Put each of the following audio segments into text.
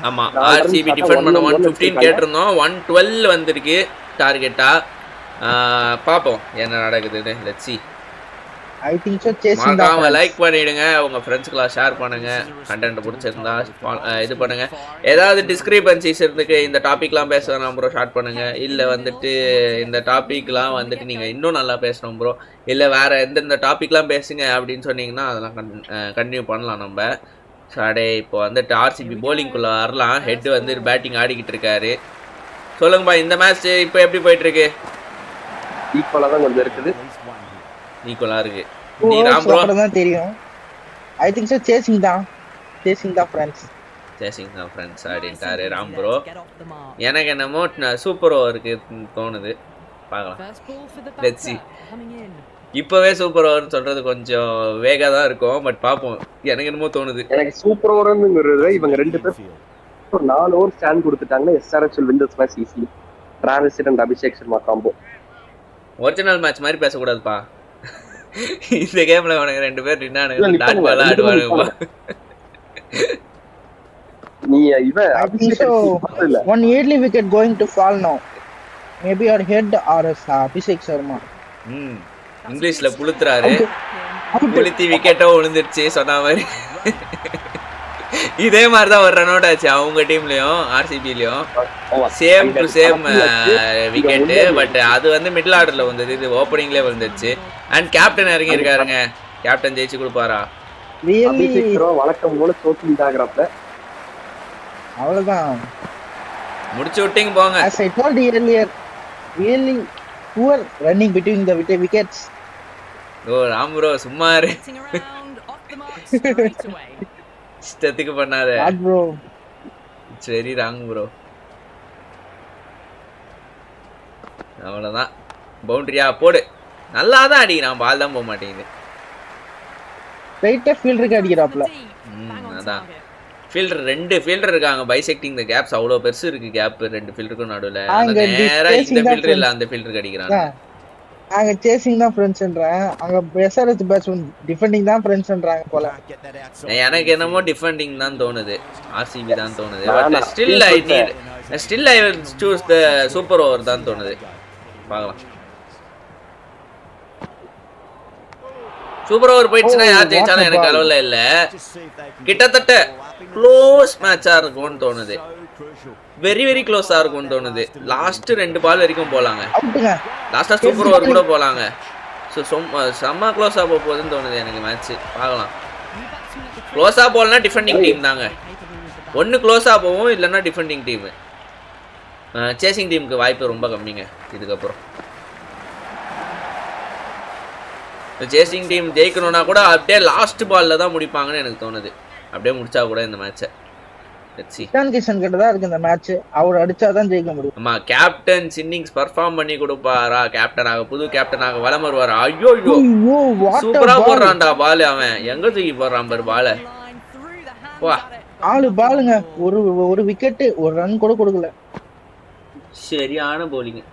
ஆமா RCB defend பண்ண 115 கேட்டிருந்தோம் 112 வந்திருக்கு டார்கெட்டா. பாப்போம் என்ன நடக்குதுன்னு. Let's see. I think so chasing the மறக்காம ஃப்ரெண்ட்ஸ். லைக் பண்ணிடுங்க, உங்க ஃப்ரெண்ட்ஸ்க்குலாம் ஷேர் பண்ணுங்க, கண்டென்ட் பிடிச்சிருந்தா இது பண்ணுங்க. ஏதாவது டிஸ்கிரிபன்சிஸ் இருந்துக்கு இந்த டாபிக்லாம் பேசலாம் ப்ரோ ஷார்ட் பண்ணுங்க. இல்லை வந்துட்டு இந்த டாபிக்லாம் வந்துட்டு நீங்கள் இன்னும் நல்லா பேசணும் ப்ரோ, இல்லை வேற எந்தெந்த டாபிக்லாம் பேசுங்க அப்படின்னு சொன்னீங்கன்னா அதெல்லாம் கண்டினியூ பண்ணலாம் நம்ம. ஸோ இப்போ வந்துட்டு ஆர்சிபி போலிங்குள்ளே வரலாம். ஹெட் வந்து பேட்டிங் ஆடிக்கிட்டு இருக்காரு. சொல்லுங்கப்பா இந்த மேட்ச் இப்போ எப்படி போயிட்டு இருக்கு? ஈக்குவலாக தான் கொஞ்சம் இருக்குது. ஈக்குவலாக இருக்கு. அப்புறம் தான் தெரியும். I think so chasing the friends. Chasing the friends அப்படின்ட்டாரு ராம் ப்ரோ. எனக்கு என்னமோ சூப்பர் ஓவருக்கு தோணுது. பார்க்கலாம். லெட்ஸ் see. இப்போவே சூப்பர் ஓவர்னு சொல்றது கொஞ்சம் வேகா தான் இருக்கும், பட் பார்ப்போம். எனக்கு என்னமோ தோணுது. எனக்கு சூப்பர் ஓவர்ங்கிறது இவங்க 2 பேர் ஒரு 4 ஓவர் ஸ்டாண்ட் கொடுத்துட்டாங்கன்னா SRH will win this match easily. Travis Head and Abhishek Sharma combo. Original match மாதிரி பேசக்கூடாதுப்பா. இந்த கேம்ல அவனுக்கு 2 பேர் நின்னானுங்க டாட் பால் ஆடுவானுங்க. நீ இவ அபிஷேக் இல்ல one early wicket going to fall now. Maybe our head or Abhishek Sharma. இங்கிலீஷ்ல புளுத்துறாரு. புளுத்தி விக்கெட்டோ விழுந்துருச்சு சொன்ன மாதிரி. இதே மாதிரி தான் ஒரு ரன் அவுட் ஆச்சு அவங்க டீம்லயும் ஆர்சிபிலயும். Same to same wicket. But அது வந்து மிடில் ஆர்டர்ல வந்தது, இது ஓப்பனிங்லேயே வந்துருச்சு. அண்ட் கேப்டன் இறங்கி இருக்காருங்க. கேப்டன் ஜெயிச்சு கொடுப்பாரா? வழக்கம் போல சோக்கிங் ஆகுறப்ப அவ்வளவுதான் முடிச்சு விட்டீங்க போங்க. As I told you earlier, really poor running between the wickets. ஓ ராம் ப்ரோ சும்மா இரு. இஷ்டத்துக்கு பண்ணாத bro. It's very wrong bro. அவ்வளோதான். பவுண்டரியா போடு. நல்லா தான் அடிக்கிறான், பால் தான் போக மாட்டேங்குது. ரைட்டா ஃபீல்டருக்கு அடிக்கிறாப்ல. அதான் ஃபீல்டர் 2 ஃபீல்டர் இருக்காங்க. பைசெக்டிங் தி கேப்ஸ் அவ்வளோ பெருசு இருக்கு கேப் 2 ஃபீல்டருக்கும் நடுவில். நேரா இந்த ஃபீல்டர் இல்லை அந்த ஃபீல்டருக்கு அடிக்கிறாங்க. அங்க சேசிங் தான் ஃப்ரெண்ட்ஸ்ன்றாங்க, அங்க எஸ்ஆர்எச் பேட்ஸ்மேன் டிஃபெண்டிங் தான் ஃப்ரெண்ட்ஸ்ன்றாங்க போல. எனக்கு என்னமோ டிஃபெண்டிங் தான் தோணுது, ஆர்சிபி தான் தோணுது. But still I will choose the super over தான் தோணுது. பார்க்கலாம். சூப்பர் ஓவர் போயிடுச்சுன்னா யார் ஜெயிச்சாலும் எனக்கு அளவுல இல்ல. கிட்டத்தட்ட க்ளோஸ் மேட்சா இருக்கும்னு தோணுது. வெரி வெரி க்ளோஸா இருக்கும்னு தோணுது. லாஸ்ட் 2 பால் வரைக்கும் போலாங்க. லாஸ்டா சூப்பர் ஓவர் கூட போலாங்க. ஸோ செம்ம க்ளோஸா போகுதுன்னு தோணுது எனக்கு மேட்ச். பார்க்கலாம். க்ளோஸா போகலன்னா டிஃபெண்டிங் டீம் தாங்க. ஒன்று க்ளோஸா போகும், இல்லைன்னா டிஃபெண்டிங் டீம். சேசிங் டீமுக்கு வாய்ப்பு ரொம்ப கம்மிங்க இதுக்கப்புறம். சேசிங் டீம் ஜெயிக்கணும்னா கூட அப்படியே லாஸ்ட் பால்ல தான் முடிப்பாங்கன்னு எனக்கு தோணுது. அப்படியே முடிச்சா கூட இந்த மேட்சை. இஷான் கிஷன் கிட்ட தான் இருக்கு இந்த மேட்ச். அவர் அடிச்சாதான் ஜெயிக்க முடியும். ஆமா, கேப்டன் இன்னிங்ஸ் பெர்ஃபார்ம் பண்ணி கொடுப்பாரா? கேப்டனாக புது கேப்டனாக வலம் வருவாரா? ஐயோ சூப்பரா போடுறான்டா பால். அவன் எங்க தூக்கி போடுறான் பாரு பால. வா 4 பாலுங்க, ஒரு விக்கெட், ஒரு ரன் கூட கொடுக்கல. சரியான போலிங்.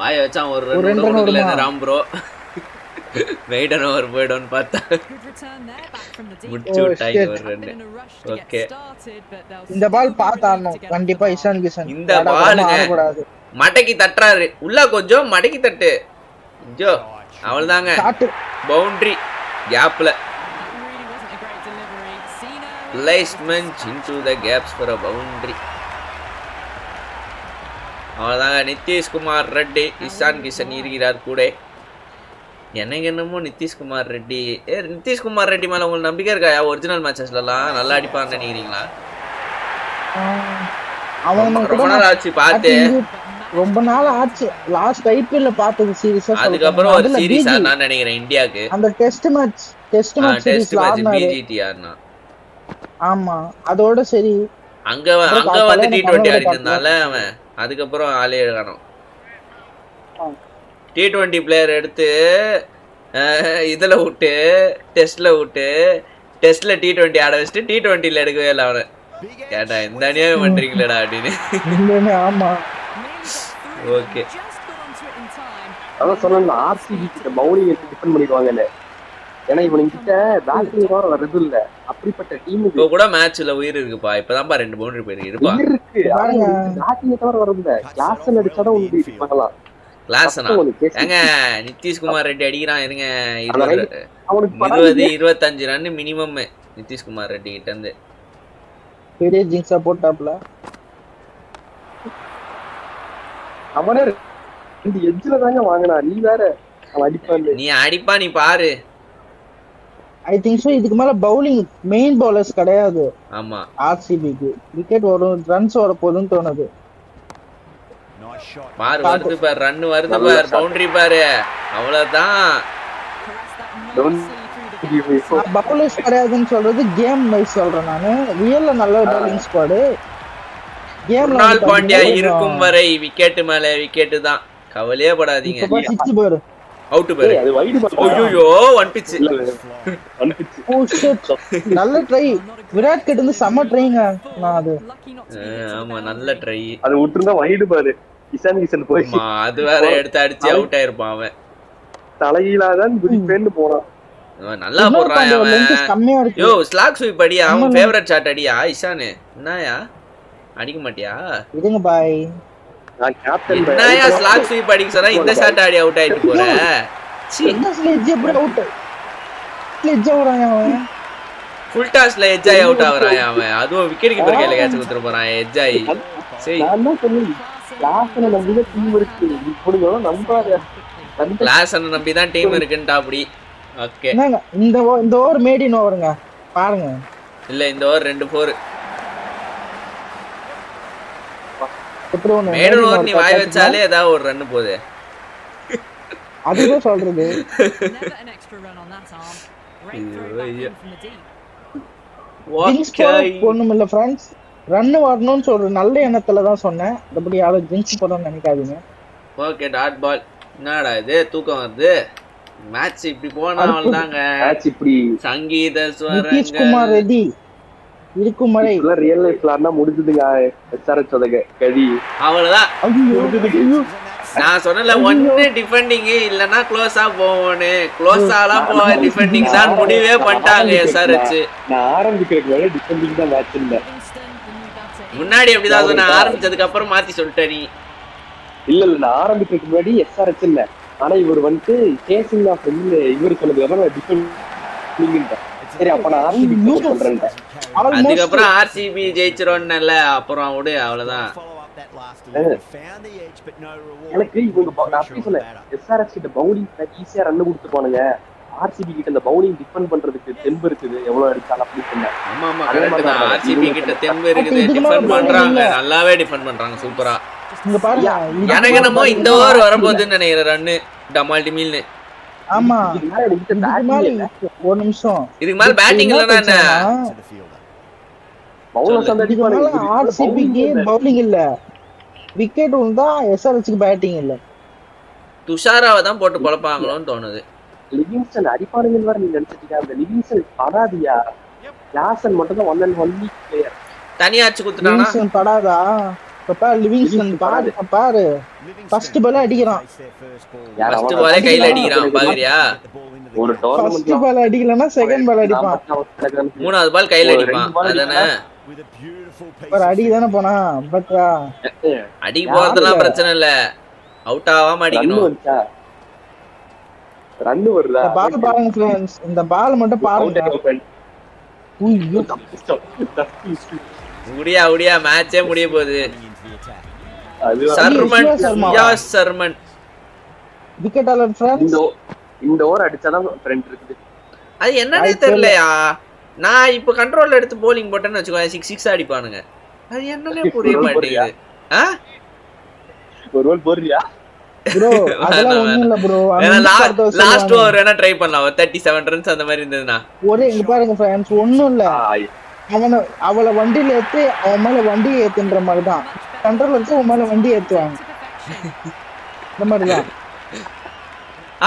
வாய வச்சான் ஒரு ரன் கொடுக்கல ராம் ப்ரோ. மெய்டன் ஓவர் போய்டோன்னு பார்த்தா முடிச்சு விட்டாங்க ஒரு ரன். ஓகே, இந்த பால் பார்த்தானோ கண்டிப்பா இஷான் கிஷன். இந்த பாலுங்க மடக்கி தட்டுறாரு உள்ள, கொஞ்சம் மடக்கி தட்டு. ஐயோ அவள்தாங்க பவுண்டரி கேப்ல. Placement into the gaps for a boundary. அவ்வளோதாங்க. நிதிஷ்குமார் ரெட்டி இஷான் கிஷன் இருக்கிறார் கூட. எனக்கு என்னமோ நிதிஷ்குமார் ரெட்டி நிதிஷ்குமார் ரெட்டி மேலே உங்களுக்கு நம்பிக்கை இருக்கா? ஒரிஜினல் மேட்சஸ்லாம் நல்லா அடிப்பான்னு நினைக்கிறீங்களா? ரொம்ப நாள் ஆச்சு பார்த்து. ரொம்ப நாள் ஆச்சு லாஸ்ட் ஐபிஎல்ல பார்த்தது சீரிஸ். அதுக்கப்புறம் ஒரு சீரிஸ் நான் நினைக்கிறேன் இந்தியாக்கு. அந்த டெஸ்ட் மேட்ச் பிஜிடிஆர்னா. ஆமா, அதோட சரி. அங்க வந்து T20 ஆடினால அவன் அதுக்கப்புறம் ஆளே காணோம். T20 பிளேயர் எடுத்து இதுல விட்டு டெஸ்ட்ல விட்டு டெஸ்ட்ல T20 ஆட வச்சுட்டு T20ல எடுக்கவே இல்லை அவனை. கேட்டா இந்த அநியாயம் பண்றீங்களா அப்படின்னு. ஆமா ஓகே, அதான் சொன்னா ஆர்சிபி கிட்ட பவுலிங் டிஃபெண்ட் பண்ணிடுவாங்கல்ல. ஏன்னா இவனுங்கிட்ட பேட்டிங் தவிர வர்றது இல்ல. அப்படிப்பட்ட டீம் இது. இப்போ கூட மேட்ச்ல உயிர் இருக்குப்பா. இப்பதான்ப்பா 2 பவுண்டரி போயிருக்கு. இருப்பா. உயிர் இருக்கு. பாருங்க. பேட்டிங் தவிர வர்றது இல்ல. கிளாஸ் அடிச்சாதான் உங்களுக்கு இது பண்ணலாம். கிளாஸ்னா ஏங்க நிதிஷ்குமார் ரெட்டி அடிக்கிறான் இருங்க. அவனுக்கு 20-25 ரன் மினிமம் நிதிஷ்குமார் ரெட்டி கிட்ட இருந்து. பெரிய ஜிங்ஸா போட்டாப்ல. அவனே 2 எட்ஜ்ல தாங்க வாங்கினா. நீ வேற அவன் அடிப்பான். நீ அடிப்பா நீ பாரு. ஐ திங்க் சோ இதுக்கு மேல பவுலிங் மெயின் பவுலர்ஸ் கிடையாது. ஆமா ஆர்சிபிக்கு விக்கெட் வரும், ரன்ஸ் வர போகுதுன்னு தோணுது. பாரு வருது பாரு, ரன் வருது பாரு, பவுண்டரி பாரு, அவ்வளவுதான். பவுலர்ஸ் கிடையாதுன்னு சொல்றது கேம் வைஸ் சொல்றேன் நானு. ரியல்ல நல்ல பவுலிங் ஸ்குவாட். கேம்ல குணால் பாண்டியா இருக்கும் வரை விக்கெட் மேல விக்கெட் தான், கவலையே படாதீங்க. இப்ப 6 பாரு அவுட் பாரு. அது வைடு பால். ஐயோ ஒன் பிட்ச். ஓ ஷிட், நல்ல ட்ரை. விராட் கிட்ட இருந்து செம ட்ரைங்க. நான் அது ஆமா நல்ல ட்ரை. அது விட்டுருந்தா வைடு பாரு. இசான் கிஷன் போய் அது வேற எடுத்து அடிச்சு அவுட் ஆயிருப்பான் அவன். தலையிலாதான் குதிப்பேன்னு போறான். நல்லா போடுறான் அவன். கம்மியா இருக்கு. யோ ஸ்லாக் ஸ்வீப் அடியா, அவன் ஃபேவரட் ஷாட் அடியா இஷானு. என்னயா அடிக்க மாட்டியா? இதுங்க பாய், நான் கேப்டன் பாய். என்னயா ஸ்லாக் ஸ்வீப் அடிக்க சொன்னா இந்த ஷாட் ஆடி அவுட் ஆயிட்டு போற. சீ, என்ன ஸ்லெட்ஜ் எப்படி அவுட்? ஸ்லெட்ஜ் அவறான் அவன். ஃபுல் டாஸ்ல எட்ஜ் ஆயி அவுட் ஆவறான் அவன். அதுவும் விக்கெட் கீப்பர் கையில கேட்ச் குடுத்துற போறான் எட்ஜ் ஆயி. சரி நான் தான் சொன்னேன் கிளாஸ்ல நம்பிதான் டீம் இருக்கு. இப்படியோ நம்பாத. கிளாஸ் அண்ணன் நம்பி தான் டீம் இருக்குன்டா அப்படி. ஓகே என்னங்க இந்த ஓவர் மேட் இன் ஓவருங்க பாருங்க. இல்ல இந்த ஓவர் 2 4 எப்படி ஒண்ணு மேடன் ஓவர் நீ வாய் வச்சாலே ஏதாவது ஒரு ரன் போகுது. அதுதான் சொல்றது. ஒண்ணும் இல்ல ஃப்ரெண்ட்ஸ், ரன் வரணும்னு சொல்ற நல்ல எண்ணத்துல தான் சொன்னேன். அப்படி யாரும் ஜிங்ஸ் போடணும்னு நினைக்காதீங்க. Okay dot ball. என்னடா இது தூக்கம் வருது. மேட்ச் இப்படி போனா அவ்வளவுதாங்க. மேட்ச் இப்படி சங்கீத நிதிஷ்குமார் ரெட்டி இருக்கும் வரை ரியல் லைஃப்ல முடிஞ்சதுங்க. எஸ்ஆர்எச் உதக கடி அவ்வளவுதான். நான் சொன்னல ஒன்னு டிஃபெண்டிங் இல்லனா க்ளோஸா போவோன்னு. க்ளோஸாலாம் போ டிஃபெண்டிங் தான் முடிவே பண்ணிட்டாங்க எஸ்ஆர்எச். நான் ஆரம்பிக்கிறதுக்கு வரை டிஃபெண்டிங் தான் மேட்ச் இல்ல. முன்னாடி அப்படிதான் சொன்ன, ஆரம்பிச்சதுக்கு அப்புறம் மாத்தி சொல்லிட்ட நீ. இல்ல நான் ஆரம்பிக்கிறதுக்கு முன்னாடி எஸ்ஆர்எச் இல்ல. ஆனா இவர் வந்து சேசிங் ஆஃப் இவர் சொன்னது டிஃபெண்டிங். சரி அப்ப நான் ஆர்சிபி சொல்றேன். அதுக்கப்புறம் ஆர்சிபி ஜெயிச்சிரோம்னல அப்புறம் விடு அவ்வளவுதான். எனக்கு இவங்க அப்படி சொல்ல எஸ்ஆர்எச் கிட்ட பவுலிங் ஈஸியா ரன் கொடுத்து போனுங்க. ஆர்சிபி கிட்ட இந்த பவுலிங் டிஃபெண்ட் பண்றதுக்கு தெம்பு இருக்குது. எவ்வளவு அடிச்சாலும் அப்படி சொன்னேன். ஆமா ஆமா கரெக்ட் தான். ஆர்சிபி கிட்ட தெம்பு இருக்குது, டிஃபெண்ட் பண்றாங்க, நல்லாவே டிஃபெண்ட் பண்றாங்க சூப்பரா. இங்க பாருங்க, எனக்கு என்னமோ இந்த ஓவர் வரப்போகுதுன்னு நினைக்கிறேன். ரன்னு டமால் டிமில்னு. ஆமா ஒரு நிமிஷம், இதுக்கு மேல பேட்டிங் இல்லனா என்ன? ஆர்சிபிக்கு பவுலிங் இல்ல, விக்கெட் வந்தா எஸ்ஆர்எச்க்கு பேட்டிங் இல்ல. துஷாராவை தான் போட்டு பொளப்பாங்களோன்னு தோணுது. லிவிங்ஸ்டன் அடிப்பானுங்கன்னு வர நீ நினைச்சிட்டீங்க. அந்த லிவிங்ஸ்டன் படாதியா? கிளாசன் மட்டும் தான் 1 and 1 பிளேயர். தனியாச்சு குத்துட்டானா? லிவிங்ஸ்டன் படாதா? பாப்பா லிவிங்ஸ்டன் பாரு ஃபர்ஸ்ட் பால் அடிக்கிறான். ஃபர்ஸ்ட் பாலே கையில அடிக்கிறான் பாக்குறியா? ஒரு டோர்னமென்ட் ஃபர்ஸ்ட் பால் அடிக்கலனா செகண்ட் பால் அடிப்பான், மூணாவது பால் கையில அடிப்பான். அதானே ஒரு அடி தான போனா. பட் அடி போறதெல்லாம் பிரச்சனை இல்ல, அவுட் ஆகாம அடிக்கணும். ரன் வருதா? இந்த பால் பாருங்க फ्रेंड्स, இந்த பால் மட்டும் பாருங்க. உடியா உடியா மேட்சே முடிய போகுது. சர்மன் யாஸ் சர்மன் விக்கெட் ஆலர் फ्रेंड्स. இந்த ஓவர் அடிச்சாதான் ஃப்ரண்ட் இருக்குது. அது என்னன்னே தெரியலையா. நான் இப்ப கண்ட்ரோல்ல எடுத்து போலிங் போட்டேன்னு வெச்சுக்கோ, 6 அடிப்பானுங்க. அது என்னன்னே புரிய மாட்டேங்குது. ஒரு கோல் போறியா bro? அதெல்லாம் ஒண்ணும் இல்ல bro. லாஸ்ட் ஓவர் வேணா ட்ரை பண்ணலாம். 37 ரன்ஸ் அந்த மாதிரி இருந்ததுனா ஒரே இங்க பாருங்க फ्रेंड्स, ஒண்ணும் இல்ல. அவளை வண்டியில ஏத்து அவன் மேல வண்டி ஏத்துன்ற மாதிரி தான். கண்ட்ரோல் வச்சு அவன் மேல வண்டி ஏத்துவாங்க இந்த மாதிரிதான்.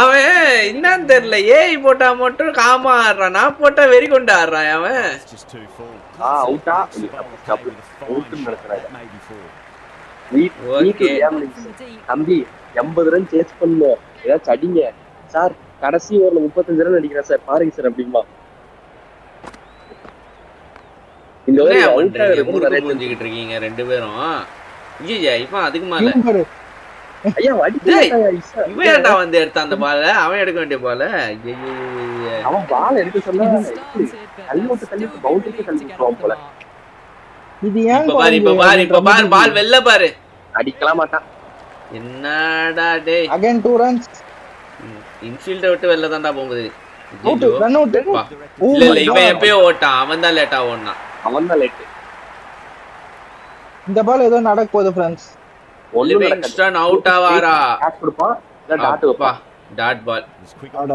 அவன் என்னன்னு தெரியல, ஏஐ போட்டா மட்டும் காமா ஆடுறான், நான் போட்டா வெறி கொண்டு ஆடுறான் அவன். அவுட்டா அவுட்னு நடக்குறாங்க. தம்பி 80 ரன் சேஸ் பண்ணு, ஏதாச்சும் அடிங்க சார். கடைசி ஓவர்ல 35 ரன் அடிக்கிறேன் சார் பாருங்க சார் அப்படிமா இந்த என்ன ஓவர் பண்றீங்க முறுக்கு புரிஞ்சுக்கிட்டு இருக்கீங்க ரெண்டு பேரும் ஐயா இப்ப அதுக்கு மேல இவன் பாரு. ஐயா இவன் ஏன்டா வந்து எடுத்த அந்த பால அவன் எடுக்க வேண்டிய பால அவன் பால் எடுக்க சொன்னா தள்ளி விட்டு பவுண்டரிக்கு தள்ளி விட்டுருவான் போல இது ஏன் இப்ப பாரு பால் வெல்ல பாரு அடிக்கலாம் மாட்டான் என்னடா டேய் அகைன் 2 runs இன்ஃபீல்ட விட்டு வெளில தான்டா போகுது அவுட் ரன் அவுட் இல்ல இவன் எப்பயோ ஓட்டான் அவன் தான் லேட்டா ஓடுனான் அவன் தான் லேட் இந்த பால் ஏதோ நடக்க போகுது फ्रेंड्स லிவிங்ஸ்டன் அவுட் ஆவாரா கேட்ச் கொடுப்பான் இல்ல டாட் வைப்பான் டாட் பால் அட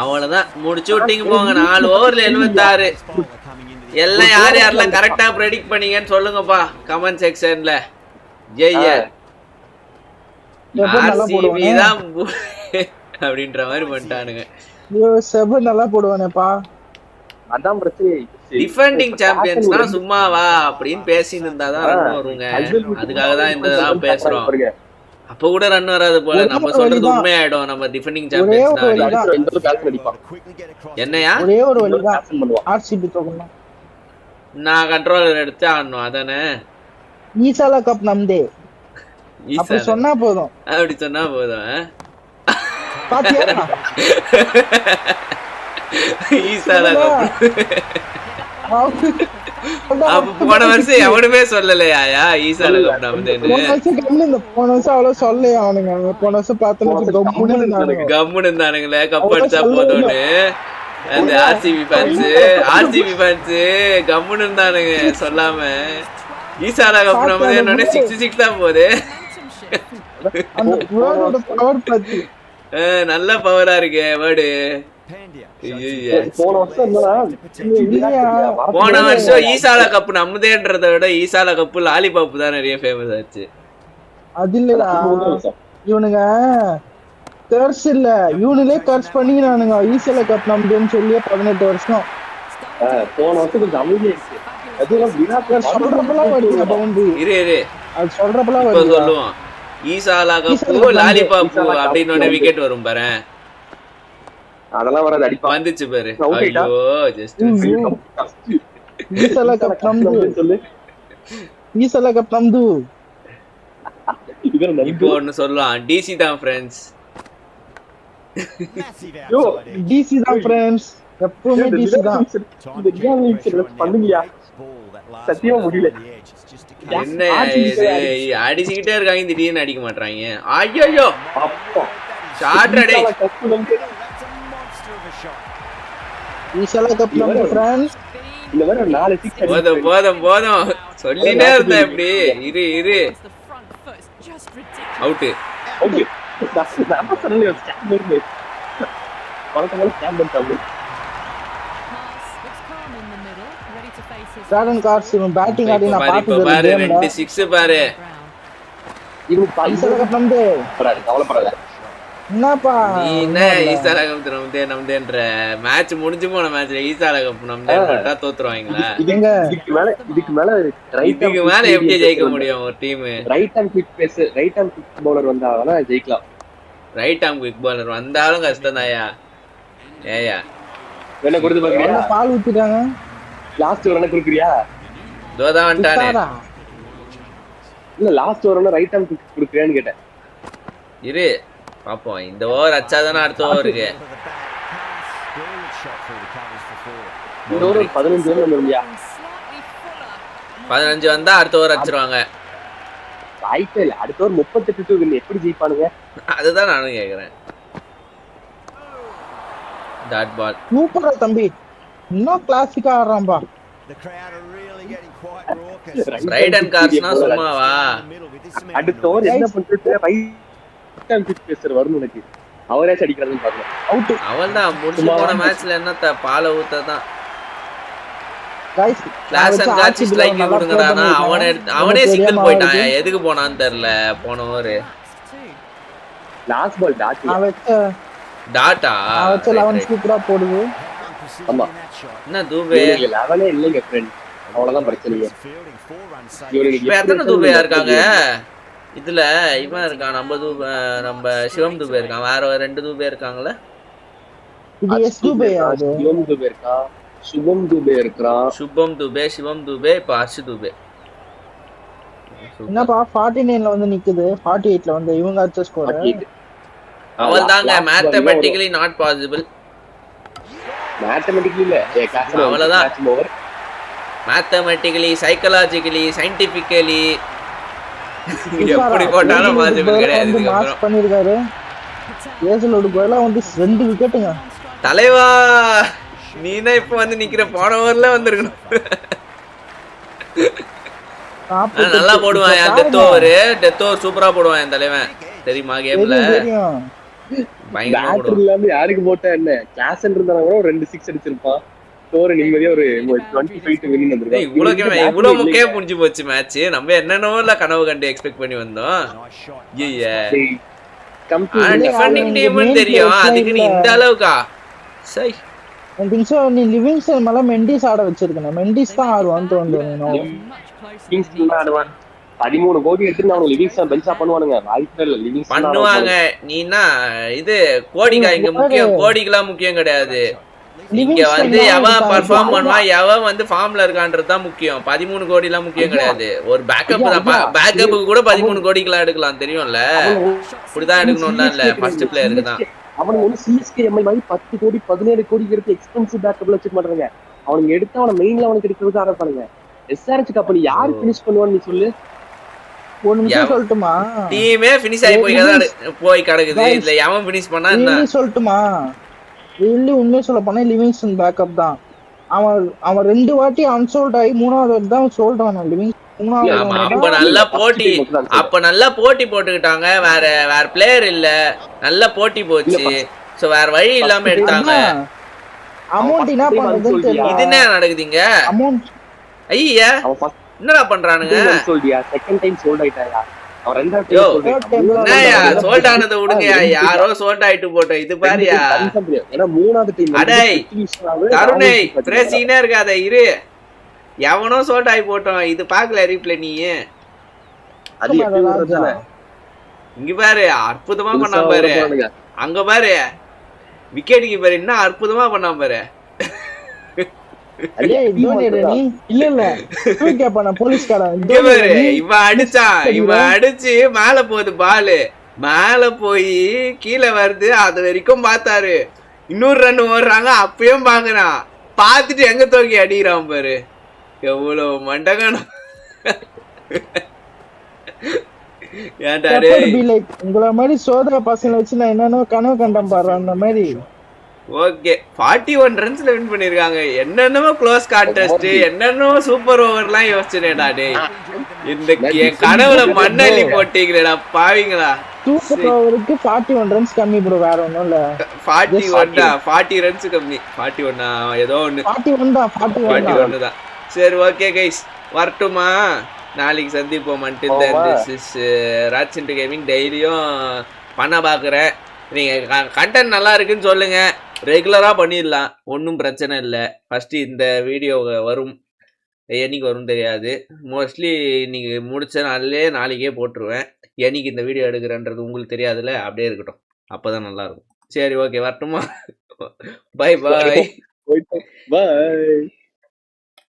அவ்வளவுதான் முடிச்சு விட்டீங்க போங்க 4 ஓவர்ல 76 எல்லாம் யார் யாரெல்லாம் கரெக்டா ப்ரெடிக்ட் பண்ணீங்கன்னு சொல்லுங்கப்பா கமெண்ட் செக்ஷன்ல ஜெய்ய ஆர்சிபி தான் அப்படின்ற மாதிரி பண்ணிட்டானுங்க ஐயோ செப நல்லா போடுவானேப்பா அதான் பிரச்சனை டிஃபெண்டிங் சாம்பியன்ஸ்னா சும்மாவா அப்படின்னு பேசிட்டு இருந்தாதான் ரன் வருங்க அதுக்காக தான் இந்த இதெல்லாம் பேசுறோம் அப்ப கூட ரன் வராது போல நம்ம சொல்றது உண்மையாயிடும் நம்ம டிஃபெண்டிங் சாம்பியன்ஸ் என்னையா ஒரே ஒரு வழிதான் ஆர்சிபி தோக்கணும் நான் கண்ட்ரோலர் எடுத்து ஆடணும் அதானே ஈசாலா கப் நம்தே அப்படி சொன்னா போதும் அப்படி சொன்னா போதும் பாத்தியா ஈசாலா கப் அப்ப போன வருஷம் எவனுமே சொல்லலையா ஈசாலா கப் நம்தேன்னு போன வருஷம் அவ்வளவு சொல்லலையா அவனுங்க போன வருஷம் பார்த்தோன்னா கம்முன்னு இருந்தானுங்களே கப் அடிச்சா போதும்னு அந்த ஆர்சிபி ஃபேன்ஸ் கம்முன்னு இருந்தானுங்க சொல்லாம ஈசாலா கப் நம்தேன்னு 66 தான் போகுது நல்ல பவரா இருக்கே வேர்டு போன வருஷம் ஈசாலா கப் நம்மதேன்றத விட ஈசாலா கப் லாலிபாப் தான் நிறைய ஃபேமஸ் ஆச்சு அது இல்லடா இவனுங்க கர்ஸ் இல்ல இவனுங்களே கர்ஸ் பண்ணிக்கிறானுங்க ஈசாலா கப் நம்மதேன்னு சொல்லி 18 வருஷம் போன வருஷம் கொஞ்சம் அமைதியாச்சு அதுவும் விராட் சொல்றப்பெல்லாம் வருது பவுண்டரி இரு அது சொல்றப்பெல்லாம் இப்ப சொல்லுவோம் ஈசாலா கப் லாலிபாப் அப்படின்னு விக்கெட் வரும் பாரு அதெல்லாம் வராது அடிப்பா வந்துச்சு பாரு ஐயோ ஜஸ்ட் ஈசாலா கப் நம்து சொல்லு ஈசாலா கப் நம்து இப்போ ஒன்னு சொல்லலாம் டிசி தான் ஃப்ரெண்ட்ஸ் டிசி தான் ஃப்ரெண்ட்ஸ் எப்பவுமே டிசி தான் பண்ணுங்கயா சத்தியமா முடியல என்ன அடிச்சுக்கிட்டே இருக்காங்க திடீர்னு அடிக்க மாட்டாங்க ஐயோ ஷாட் ரெடி ஈசாலா கப் நம்து ஃப்ரெண்ட்ஸ் இந்த மாதிரி 4 6 போதும் சொல்லிட்டே இருந்தேன் இப்படி இரு அவுட் ஓகே நான் சொன்னேன் ஸ்டாண்ட் இருக்கு வழக்கமான ஸ்டாண்ட் பண்ணிட்டாங்க டிராகன் கார்ஸ் இவன் பேட்டிங் ஆடி நான் பாரு பார்த்தது ரெண்டு 6 பாரு இவன் ஈசாலா கப் நம்து கவலைப்படாத என்னப்பா நீ என்ன ஈசாலா கப் நம்மதேன்ற மேட்ச் முடிஞ்சு போன மேட்ச்ல ஈசாலா கப் நம்மதே போட்டா தோத்துருவாங்களா இதுக்கு மேல இதுக்கு மேல எப்படி ஜெயிக்க முடியும் ஒரு team right hand quick bowler வந்தாங்கன்னா ஜெயிக்கலாம் ரைட் ஆர்ம் குவிக் பவுலர் வந்தாலும் கஷ்டம் தான்யா ஏயா என்ன கொடுத்து பாக்குறியா பால் ஊத்திட்டாங்க லாஸ்ட் ஓவர் என்ன குடுக்குறியா தோதான் வந்துட்டானே இல்ல last over right hand quick குடுக்குறியான்னு கேட்டேன் இரு பாப்போம் இந்த ஓவர் அச்சாதானே அடுத்த ஓவருக்கு இந்த ஓவர் 15 ரன் வந்துருமியா 15 வந்தா அடுத்த ஓவர் அடிச்சிருவாங்க வாய்ப்பே இல்ல அடுத்த ஓவர் 38 டு வின் எப்படி ஜெயிப்பானுங்க அதுதான் நானும் கேக்குறேன் டாட் பால் சூப்பரா தம்பி இன்னும் கிளாசிக்கா ஆடுறான்பா ரைட் அண்ட் கார்ஸ்னா சும்மாவா அடுத்த ஓவர் என்ன பண்றது ரைட் ஹேண்ட் குவிக் பேசர் வரும் எனக்கு அவரே அடிக்கிறதுன்னு பாக்கலாம் அவுட் அவன்தான் முடிஞ்சு போன மேட்ச்ல என்னத்த பாலை ஊத்ததான் गाइस கிளாஸ் அண்ட் காட்சி ஸ்ட்ரைக் கொடுங்கறானா அவனே சிங்கிள் போயிட்டான் எதுக்கு போனான்னு தெரியல போன ஓவர் லாஸ்ட் பால் டாட் டாட்டா அவச்ச 11 சூப்பரா போடுது ஆமா என்ன தூபே 11 இல்லங்க फ्रेंड அவ்வளவுதான் பிரச்சனை இப்ப எத்தனை தூபையா இருக்காங்க இதுல இவன் இருக்கான், நம்ம சிவம் துபே இருக்கான், வேற 2 துபே இருக்காங்களே. இது எஸ் துபே அது. சிவம் துபே இருக்கா, சுபம் துபே இருக்கிறான். சுபம் துபே, சிவம் துபே, இப்ப ஹர்ஷ் துபே. என்னப்பா 49ல வந்து நிக்குது, 48ல வந்து இவங்க அடிச்ச ஸ்கோர். அவள் தாங்க மேத்தமெட்டிக்கலி நாட் பாசிபிள். மேத்தமெட்டிக்கலி இல்ல, அவ்வளவுதான். மேத்தமெட்டிக்கலி, சைக்காலஜிக்கலி, சயின்டிபிக்கலி எப்படி போட்டாலும் பாசிபிள் கிடையாது. மாஸ் பண்ணிருக்காரு. ஏசலோட கோலா வந்து 2 விக்கெட்டுங்க. தலைவா நீனா இப்ப வந்து நிக்கிற, போன ஓவர்ல வந்திருக்கணும். நல்லா போடுவான் டெத் ஓவர் சூப்பரா போடுவான் என் தலைவன், தெரியுமா? கேம்ல பயங்கரமா போடுவான். யாருக்கு போட்டா என்ன, கிளாஸ் இருந்தா கூட 2 6 அடிச்சிருப்பான். ஸ்கோர் நிம்மதியா ஒரு 25 டு வின் வந்திருக்கான். இவ்வளவு முக்கிய முடிஞ்சு போச்சு மேட்ச். நம்ம என்னென்னவோ கனவு கண்டு எக்ஸ்பெக்ட் பண்ணி வந்தோம். டிஃபெண்டிங் டீம்னு தெரியும், அதுக்கு நீ இந்த அளவுக்கா? சை I think so. நீ லிவிங்ஸ்டன் மேல மெண்டிஸ் ஆட வச்சிருக்கணும். மெண்டிஸ் தான் ஆடுவான்னு தோணுது. லிவிங்ஸ்டன் தான் ஆடுவான். 13 கோடி எடுத்து அவனுக்கு லிவிங்ஸ்டன் பெஞ்சா பண்ணுவானுங்க. வாய்ப்பே இல்ல. லிவிங்ஸ்டன் பண்ணுவாங்க. நீனா இது கோடிகா இங்க முக்கியம், கோடிகெல்லாம் முக்கியம் கிடையாது. இங்க வந்து எவன் பர்ஃபார்ம் பண்ணுவான், எவன் வந்து ஃபார்ம்ல இருக்கான்றது தான் முக்கியம். 13 கோடி எல்லாம் முக்கியம் கிடையாது. ஒரு பேக்கப் தான், பேக்கப்புக்கு கூட 13 கோடிக்கெல்லாம் எடுக்கலாம், தெரியும்ல? இப்படிதான் எடுக்கணும்னா இல்ல, ஃபர்ஸ்ட் பிளேயருக்கு தான். அவனுக்கு வந்து சிஎஸ்கே எம்ஐ மாதிரி 10 கோடி 17 கோடி எடுத்து எக்ஸ்பென்சிவ் பேக்கப்ல வச்சுக்க மாட்டாங்க. அவனுக்கு எடுத்து அவனை மெயின்ல அவனுக்கு எடுக்கிறது ஆரம்பிப்பானுங்க. எஸ்ஆர்எச் கம்பெனி யாரு பினிஷ் பண்ணுவான்னு நீ சொல்லு. ஒரு நிமிஷம் சொல்லட்டுமா? டீமே ஃபினிஷ் ஆகி போய் கிடக்குது. இதுல எவன் ஃபினிஷ் பண்ணா என்ன சொல்லட்டுமா? உண்மையை சொல்ல போனா லிவிங்ஸ்டன் பேக்கப் தான். அவன் 2 வாட்டி அன்சோல்ட் ஆகி 3வது வாட்டி தான் சோல்ட் ஆனான். லிவிங்ஸ்டன் அப்ப நல்லா போட்டி போட்டுக்கிட்டாங்க. வேற பிளேயர் இல்ல, நல்ல போட்டி போச்சு. சோ வேற வழி இல்லாம எடுத்தாங்க. அமௌண்ட் என்ன பண்றதுன்னு தெரியல. இது என்ன நடக்குதுங்க? அமௌண்ட் ஐயா என்னடா பண்றானுங்க? சொல்றியா செகண்ட் டைம் சோல்ட் ஆயிட்டாயா? அவன் ரெண்டாவது என்னயா சோல்ட் ஆனத விடுங்கயா, யாரோ சோல்ட் ஆயிட்டு போட்டோம். இது பாரியா, ஏன்னா 3வது டைம் அடேய் கருணை பிரேசினே இருக்காத இரு, எவனோ சோல்ட் ஆகி போட்டோம். இது பாக்கல ரீப்ளே நீ? அது இங்க பாரு அற்புதமா பண்ணா பாரு, அங்க பாரு விக்கெட் கீப்பர் என்ன அற்புதமா பண்ணா பாரு. இவன் அடிச்சு மேல போகுது பாலு, மேல போய் கீழே வருது. அது வரைக்கும் பார்த்தாரு. இன்னொரு ரன் ஓடுறாங்க, அப்பயும் பாக்குறான். பாத்துட்டு எங்க தோக்கி அடிக்கிறான் பாரு. எவ்வளவு மண்டகனம். உங்கள மாதிரி சோதனை பசங்களை வச்சு நான் என்னென்ன கனவு கண்டம் பாடுறேன் அந்த மாதிரி. ஓகே 41 ரன்ஸ்ல வின் பண்ணிருக்காங்க. என்னென்னமோ க்ளோஸ் கான்டெஸ்ட், என்னென்னமோ சூப்பர் ஓவர்லாம் யோசிச்சேடா. டேய் இந்த என் கனவுல மண்ணள்ளி போட்டீங்களேடா பாவீங்களா. சூப்பர் ஓவருக்கு 41 ரன்ஸ் கம்மி ப்ரோ, வேற ஒண்ணும் இல்ல. 40 ரன்ஸ் கம்மி. 41 ஏதோ ஒண்ணு, 41 தான். சரி ஓகே கைஸ், வரட்டுமா? நாளைக்கு சந்திப்போம். until then this is Raj gaming. டெய்லியும் பண்ண பாக்குறேன். நீங்க கண்டென்ட் நல்லா இருக்குன்னு சொல்லுங்க, ரெகுலரா பண்ணிடலாம், ஒன்றும் பிரச்சனை இல்லை. ஃபர்ஸ்ட் இந்த வீடியோ வரும், என்னைக்கு வரும் தெரியாது. மோஸ்ட்லி நீங்க முடிச்ச நாளைக்கே போட்டுருவேன். என்னைக்கு இந்த வீடியோ எடுக்கிறேன்றது உங்களுக்கு தெரியாதுல்ல, அப்படியே இருக்கட்டும், அப்பதான் நல்லா இருக்கும். சரி ஓகே வரட்டுமா? Bye bye. பாய்.